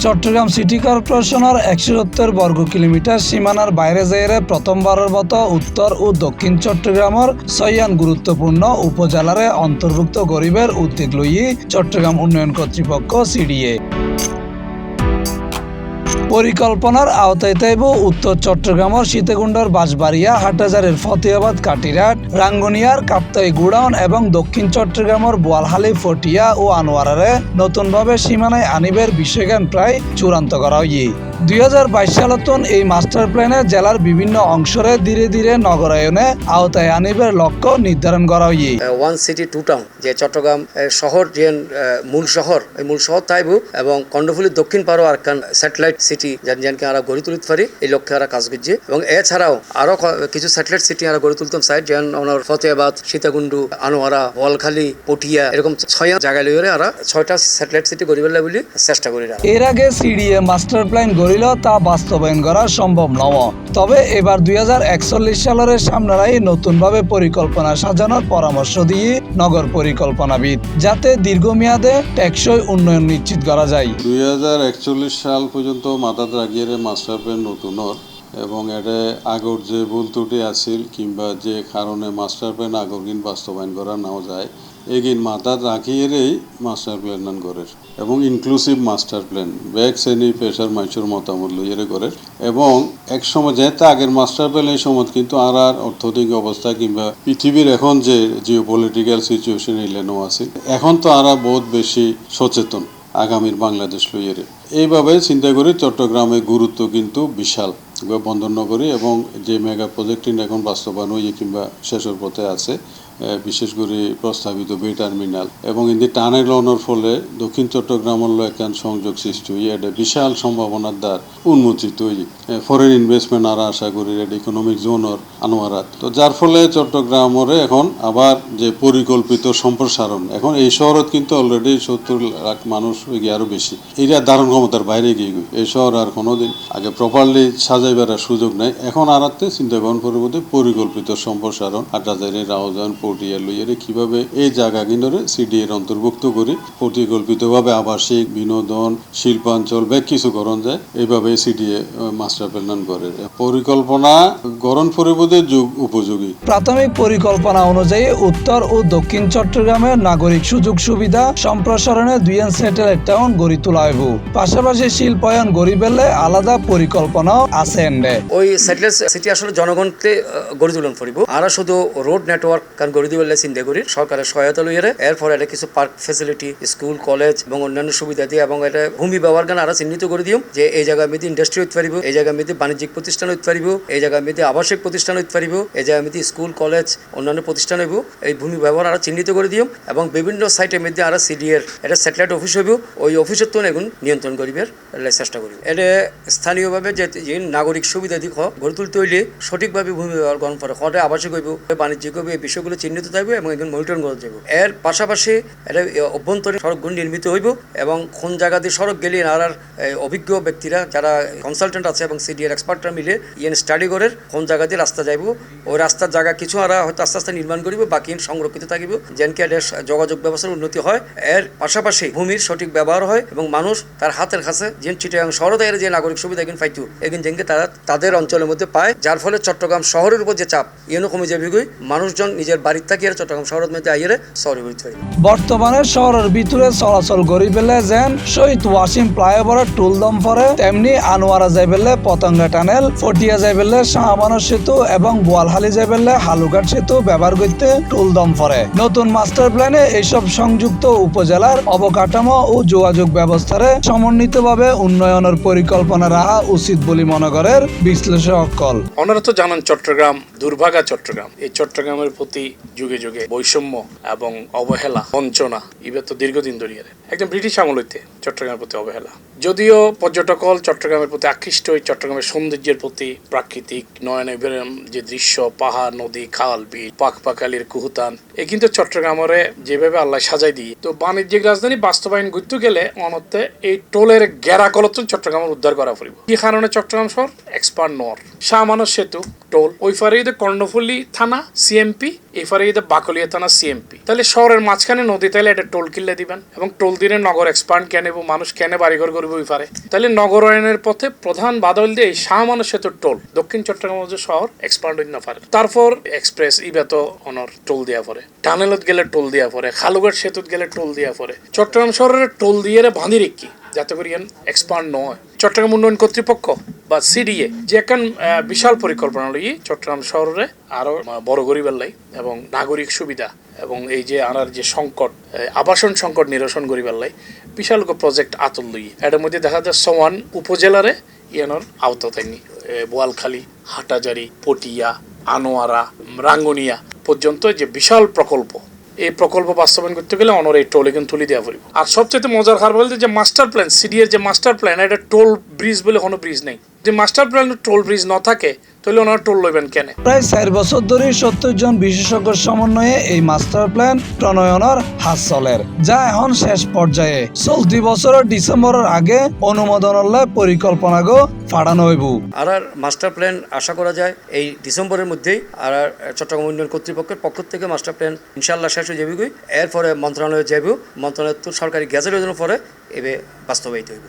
Chittagong city কর্পোরেশনের ১৭০ বর্গ kilometre সীমানার বাইরে যাইরে প্রথমবারের মতো উত্তর ও দক্ষিণ চট্টগ্রামের ৬ গুরুত্বপূর্ণ উপজেলারে অন্তর্ভুক্ত গরিবের উদ্যোগ লইয়ে চট্টগ্রাম উন্নয়ন কর্তৃপক্ষ সিডিএ পরিকল্পনার আওতায় থাকব উত্তর চট্টগ্রামের সীতাকুণ্ডর বাঁশবাড়িয়া, হাটহাজারীর ফতেহাবাদ, কাটিরহাট, রাঙ্গুনিয়ার কাপ্তাই গুডাউন এবং দক্ষিণ চট্টগ্রামের বোয়ালখালী, ফটিয়া ও আনোয়ারারে নতুনভাবে সীমানায় আনিবের বিষয়জ্ঞান প্রায় চূড়ান্ত করা হয়ে ২০২২ সালতন এই মাস্টার প্ল্যানে জেলার বিভিন্ন অংশরে ধীরে ধীরে নগরায়নে আওতায় আনিবের লক্ষ্য নির্ধারণ করা হয়ে ওয়ান সিটি টু টাউন যে চট্টগ্রাম শহর যে মূল শহর এই মূল শহর তাইবু এবং কর্ণফুলী দক্ষিণ পারো আর স্যাটেলাইট সিটি যেনকে আমরা গড়ে তুলতে পারি এই লক্ষ্যে আমরা কাজ করছি এবং এছাড়াও আরো কিছু স্যাটেলাইট সিটি আমরা গড়ে তুলতাম চাই যেন আমার ফতেহাবাদ, সীতাকুণ্ডু, আনোয়ারা, বোয়ালখালী, পটিয়া এরকম ৬ জায়গায় লইরে আমরা ৬টা স্যাটেলাইট সিটি গড়ে ফেললে বলে চেষ্টা করি। এর আগে সিডিএ মাস্টার প্ল্যান গড়িল তা বাস্তবায়ন করা সম্ভব নয়। তবে এবার ২০৪১ সালের সামনেরাই নতুনভাবে পরিকল্পনা সাজানোর পরামর্শ দিয়ে নগর পরিকল্পনাবিদ যাতে দীর্ঘমেয়াদে টেকসই উন্নয়ন নিশ্চিত করা যায়। ২০৪১ সাল পর্যন্ত মাথাত রাখিয়ে মাস্টার প্ল্যান নতুনের এবং এটা আগর যে ভুল ত্রুটি আছিল কিংবা যে কারণে মাস্টার প্ল্যান আগরগিন বাস্তবায়ন করা নাও যায় এগিন মাথাত রাখিয়েই মাস্টার প্ল্যান নান করে এবং ইনক্লুসিভ মাস্টার প্ল্যান ব্যাক শ্রেণী পেশার মানুষের মতামত লইয়ে করে এবং এক সময় যেহেতু আগের মাস্টার প্ল্যান এই সময় কিন্তু আর অর্থনৈতিক অবস্থা কিংবা পৃথিবীর এখন যে জিও পলিটিক্যাল সিচুয়েশন এলেনও আছে এখন তো আর বহুত বেশি সচেতন আগামীর বাংলাদেশ লইয়ে এইভাবে চিন্তা করি চট্টগ্রামের গুরুত্ব কিন্তু বিশাল বন্দরনগরী এবং যে মেগা প্রজেক্টটি এখন বাস্তবায়ন হয়ে কিংবা শেষের পথে আছে বিশেষ করে প্রস্তাবিত বে টার্মিনাল এবং ইন্দি টানেল লনের ফলে দক্ষিণ চট্টগ্রামের একখান সংযোগ সৃষ্টি হয়ে এটা বিশাল সম্ভাবনার দ্বার উন্মোচিত হয়ে ফরেন ইনভেস্টমেন্ট আর আশা করি এটা ইকোনমিক জোনের আনোয়ারাত তো যার ফলে চট্টগ্রামের এখন আবার যে পরিকল্পিত সম্প্রসারণ এখন এই শহরত কিন্তু অলরেডি ৭০ লাখ মানুষ হয়ে গিয়ে আরো বেশি এটা ধারণ ক্ষমতার বাইরে গিয়ে এই শহর আর কোনোদিন আগে প্রপারলি সাজাইবার সুযোগ নাই এখন আর চিন্তা গ্রহণ পরিবর্তে পরিকল্পিত সম্প্রসারণ হাটহাজারী, রাউজান, পটিয়া লইয়ারে কিভাবে এই জায়গাগুলোরে সিডিএর অন্তর্ভুক্ত করি পরিকল্পিতভাবে আবাসিক, বিনোদন, শিল্পাঞ্চল ব্যাগ কিছু করণ যায় এইভাবে সিডিএ মাস্টার প্ল্যান করে পরিকল্পনা গড়ন পরিবর্তে যুগ উপযোগী। প্রাথমিক পরিকল্পনা অনুযায়ী উত্তর ও দক্ষিণ চট্টগ্রামের নাগরিক সুযোগ সুবিধা সম্প্রসারণে ২ স্যাটেলাইট টাউন গড়ি তোলা হইব। পাশাপাশি শিল্পায়ন গড়ি বেলে আলাদা পরিকল্পনাও আছে। ওই স্যাটেলাইট সিটি আসলে জনগণকে গড়ে তুলন করিব আর শুধু রোড নেটওয়ার্ক কারণ গড়ে দিবে চিন্তা করি সরকারের সহায়তা লইয়ারে এরপর এটা কিছু পার্ক ফ্যাসিলিটি, স্কুল, কলেজ এবং অন্যান্য সুবিধা দিয়ে এবং এটা ভূমি ব্যবহার গান আরো চিহ্নিত করে দিও যে এই জায়গার মধ্যে ইন্ডাস্ট্রি হইতে পারিব, এই জায়গার মধ্যে বাণিজ্যিক প্রতিষ্ঠান হইতে পারিব, এই জায়গার মধ্যে আবাসিক প্রতিষ্ঠান হইতে পারিব, এই জায়গার মধ্যে স্কুল, কলেজ, অন্যান্য প্রতিষ্ঠান হইব। এই ভূমি ব্যবহার আরো চিহ্নিত করে দিও এবং বিভিন্ন সাইটের মধ্যে আরো সিডিএর এটা স্যাটেলাইট অফিস হইব ওই অফিসের তো এখন নিয়ন্ত্রণ করিবার চেষ্টা করিব। এটা স্থানীয়ভাবে যে নাগরিক সুবিধা দিক গড়ে তুলতে হইলে সঠিকভাবে ভূমি ব্যবহার গ্রহণ করে হঠাৎ আবাসিক হইব, বাণিজ্যিক হইব, এই বিষয়গুলো চিহ্নিত থাকবে এবং এখন মনিটরিং করা যাবে। এর পাশাপাশি এটা অভ্যন্তরীণ সড়কগুলো নির্মিত হইব এবং কোন জায়গা দিয়ে সড়ক গেলে আর অভিজ্ঞ ব্যক্তিরা যারা কনসালটেন্ট আছে এবং সিডিএর এক্সপার্টরা মিলে স্টাডি করে কোন জায়গা দিয়ে রাস্তা যাইব ওই রাস্তার জায়গা কিছু আর হয়তো আস্তে আস্তে নির্মাণ করিব, বাকি সংরক্ষিত থাকিব যেনকে যোগাযোগ ব্যবস্থার উন্নতি হয়। এর পাশাপাশি ভূমির সঠিক ব্যবহার হয় এবং মানুষ তার হাতের কাছে যে চিটাগাং শহরের যে নাগরিক সুবিধা এখন পাইতো এখন যেনকে তারা তাদের অঞ্চলের মধ্যে পায় যার ফলে চট্টগ্রাম শহরের উপর যে চাপ ইয়েনো কমে যাবে মানুষজন নিজের বাড়ির থাকি আর চট্টগ্রাম শহরের মধ্যে আইয়ে শহরে হইতে হয়। বর্তমানে শহরের ভিতরে চলাচল করি পেলে যেন শহীদ ওয়াসিম ফ্লাইওভারের টুলদম পরে তেমনি আনোয়ারা যাই পেলে পতঙ্গা টানেল, ফটিয়া যাই পেলে শাহবানর সেতু এবং বোয়ালখালী যাই পেলে হালুঘাট সেতু ব্যবহার করতে টুলদম পরে। নতুন মাস্টার প্ল্যানে এইসব সংযুক্ত উপজেলার অবকাঠামো ও যোগাযোগ ব্যবস্থার সমন্বিতভাবে উন্নয়নের পরিকল্পনা রাখা উচিত বলে মনে করেন বিশ্লেষকসকল। ওনারা তো জানান চট্টগ্রাম দুর্ভাগা চট্টগ্রাম, এই চট্টগ্রামের প্রতি যুগে যুগে বৈষম্য এবং অবহেলা, বঞ্চনা ইবে তো দীর্ঘদিন ধরে একদম ব্রিটিশ আমল হইতে চট্টগ্রামের প্রতি অবহেলা। যদিও পর্যটকল চট্টগ্রামের প্রতি আকৃষ্ট হই, চট্টগ্রামের সৌন্দর্যের প্রতি, প্রাকৃতিক নয়নে যে দৃশ্য, পাহাড়, নদী, খাল, বিল, পাকপাকালির কুহুতান এ কিন্তু চট্টগ্রামের যেভাবে আল্লাহ সাজাই দিই তো বাণিজ্যিক রাজধানী বাস্তবায়ন করতে গেলে অনতে এই টোলের গেরা কলতন চট্টগ্রামের উদ্ধার করা পড়িব। কি কারণে চট্টগ্রাম শহর এক্সপার্ট নর শাহমানর সেতু টোল ওই ফারে কর্ণফুলী থানা সিএমপি, এই ফারে বাকলিয়া থানা সিএমপি, তাহলে শহরের মাঝখানে নদী তাহলে এটা টোল কিনলে দিবেন এবং টোল দিনে নগর এক্সপান্ড কেন নেব মানুষ কেনে বাড়িঘর করবে ওই পারে, তাহলে নগরায়নের পথে প্রধান বাধা হইলে এই শাহমানো সেতুর টোল দক্ষিণ চট্টগ্রাম শহর এক্সপান্ড হইতে না পারে। তারপর এক্সপ্রেস ইবেত অনর টোল দিয়া পরে, টানেলত গেলে টোল দিয়া পরে, খালুঘাট সেতুত গেলে টোল দিয়া পরে, চট্টগ্রাম শহরের টোল দিয়ে বাঁধি রেখি যাতে করে এক্সপান্ড নয়। চট্টগ্রাম উন্নয়ন কর্তৃপক্ষ বা সিডিএ যে একখান বিশাল পরিকল্পনা লই চট্টগ্রাম শহরে আরো বড় গরিবের লাই এবং নাগরিক সুবিধা এবং এই যে আনার যে সংকট আবাসন সংকট নিরসন করিবার লাই বিশাল প্রজেক্ট আতল লই। এটার মধ্যে দেখা যায় সোয়ান উপজেলারে ইয়ানোর আওতাতাইনি বোয়ালখালী, হাটাজারি, পটিয়া, আনোয়ারা, রাঙ্গুনিয়া পর্যন্ত যে বিশাল প্রকল্প, এই প্রকল্প বাস্তবায়ন করতে গেলে অনর এই টোল এখানে তুলে দেওয়া পড়বে। আর সবচেয়ে মজার খারাপ বলতে যে মাস্টার প্ল্যান সিডিএর যে মাস্টার প্ল্যান এটা টোল ব্রিজ বলে কোনো ব্রিজ নেই। যে মাস্টার প্ল্যান টোল ব্রিজ না থাকে তাহলে ওনারা টোল লইবেন কেন? প্রায় 4 বছর ধরে 70 জন বিশেষজ্ঞর সমন্বয়ে এই মাস্টার প্ল্যান প্রণয়নের হাত চলের, যা এখন শেষ পর্যায়ে। চলতি বছরের ডিসেম্বরের আগে অনুমোদনের পরিকল্পনা গো ফাড়ানো হইব। আর মাস্টার প্ল্যান আশা করা যায় এই ডিসেম্বরের মধ্যেই আর চট্টগ্রাম উন্নয়ন কর্তৃপক্ষের পক্ষ থেকে মাস্টার প্ল্যান ইনশাল্লাহ শেষ হয়ে যাবে। এরপরে মন্ত্রণালয়ে যাইব, মন্ত্রণালয় সরকারি গ্যাজেটের পরে এবে বাস্তবায়িত হইব।